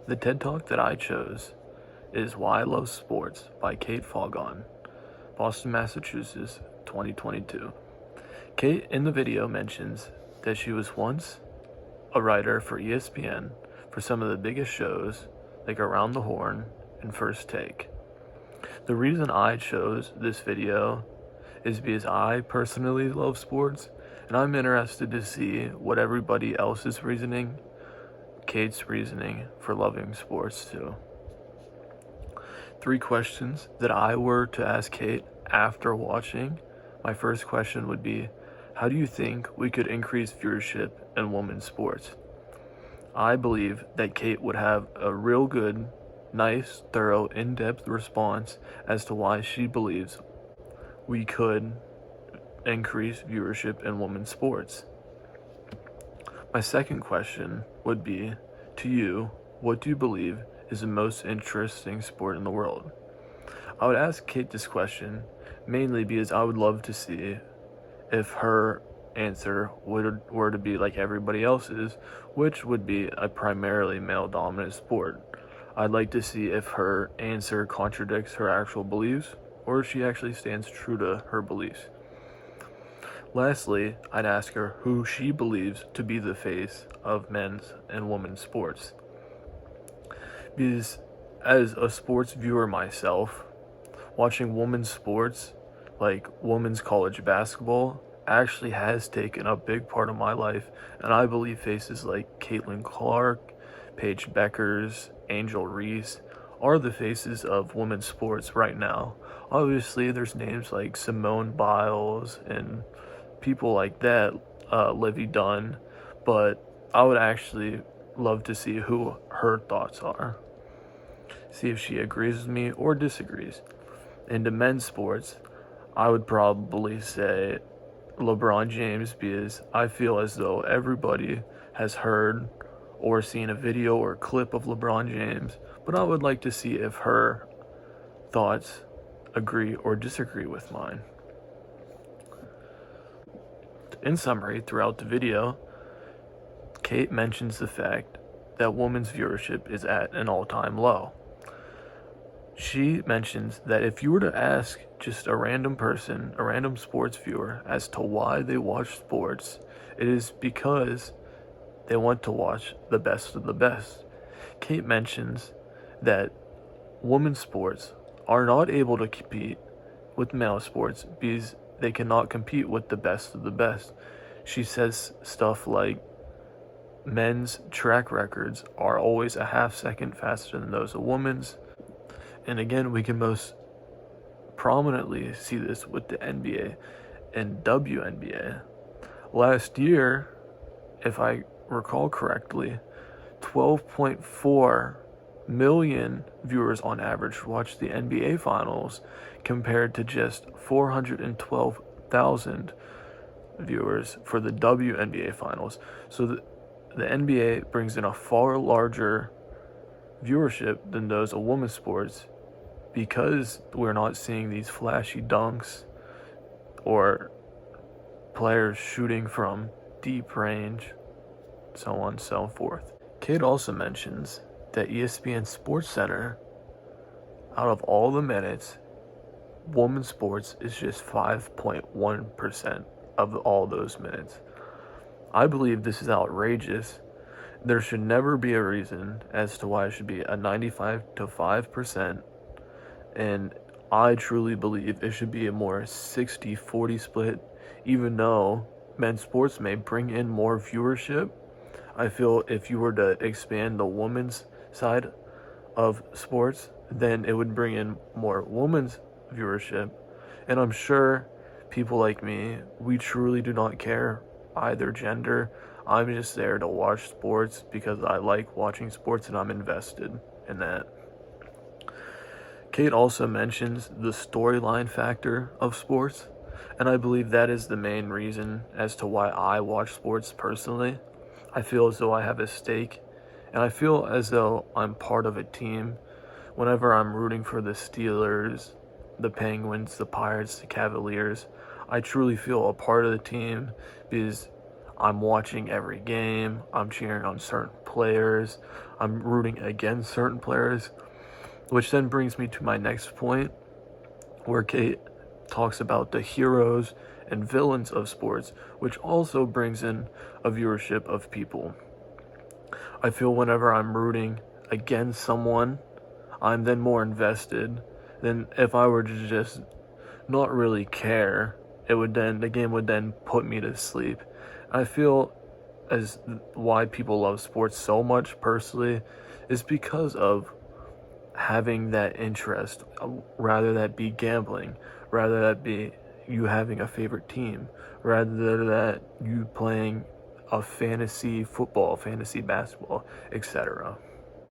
The TED Talk that I chose is Why I Love Sports by Kate Fogon, Boston, Massachusetts, 2022. Kate in the video mentions that she was once a writer for ESPN for some of the biggest shows like Around the Horn and First Take. The reason I chose this video is because I personally love sports and I'm interested to see what everybody else is reasoning, Kate's reasoning for loving sports too. 3 questions that I were to ask Kate after watching. My first question would be, how do you think we could increase viewership in women's sports? I believe that Kate would have a real good, nice, thorough, in-depth response as to why she believes we could increase viewership in women's sports. My second question would be, to you, what do you believe is the most interesting sport in the world? I would ask Kate this question mainly because I would love to see if her answer were to be like everybody else's, which would be a primarily male-dominant sport. I'd like to see if her answer contradicts her actual beliefs, or if she actually stands true to her beliefs. Lastly, I'd ask her who she believes to be the face of men's and women's sports. Because as a sports viewer myself, watching women's sports, like women's college basketball, actually has taken a big part of my life, and I believe faces like Caitlin Clark, Paige Beckers, Angel Reese are the faces of women's sports right now. Obviously, there's names like Simone Biles and people like that, Livy Dunn, but I would actually love to see who her thoughts are. See if she agrees with me or disagrees. Into men's sports, I would probably say LeBron James, because I feel as though everybody has heard or seen a video or clip of LeBron James, but I would like to see if her thoughts agree or disagree with mine. In summary, throughout the video, Kate mentions the fact that women's viewership is at an all-time low. She mentions that if you were to ask just a random person, a random sports viewer, as to why they watch sports, it is because they want to watch the best of the best. Kate mentions that women's sports are not able to compete with male sports because they cannot compete with the best of the best. She says stuff like men's track records are always a half second faster than those of women's. And again, we can most prominently see this with the NBA and WNBA. Last year, if I recall correctly, 12.4 million viewers on average watched the NBA finals compared to just 412,000 viewers for the WNBA finals. So the NBA brings in a far larger viewership than those of women's sports, because we're not seeing these flashy dunks or players shooting from deep range, so on and so forth. Kate also mentions that ESPN SportsCenter, out of all the minutes, women's sports is just 5.1% of all those minutes. I believe this is outrageous. There should never be a reason as to why it should be a 95 to 5%, and I truly believe it should be a more 60-40 split. Even though men's sports may bring in more viewership, I feel if you were to expand the women's side of sports, then it would bring in more women's viewership. And I'm sure people like me, we truly do not care either gender. I'm just there to watch sports because I like watching sports and I'm invested in that. Kate also mentions the storyline factor of sports, and I believe that is the main reason as to why I watch sports personally. I feel as though I have a stake, and I feel as though I'm part of a team whenever I'm rooting for the Steelers, the Penguins, the Pirates, the Cavaliers. I truly feel a part of the team because I'm watching every game, I'm cheering on certain players, I'm rooting against certain players, which then brings me to my next point, where Kate talks about the heroes and villains of sports, which also brings in a viewership of people. I feel whenever I'm rooting against someone, I'm then more invested than if I were to just not really care. The game would then put me to sleep. I feel as why people love sports so much personally is because of having that interest, rather that be gambling, rather that be you having a favorite team, rather that you playing a fantasy football, fantasy basketball, etc.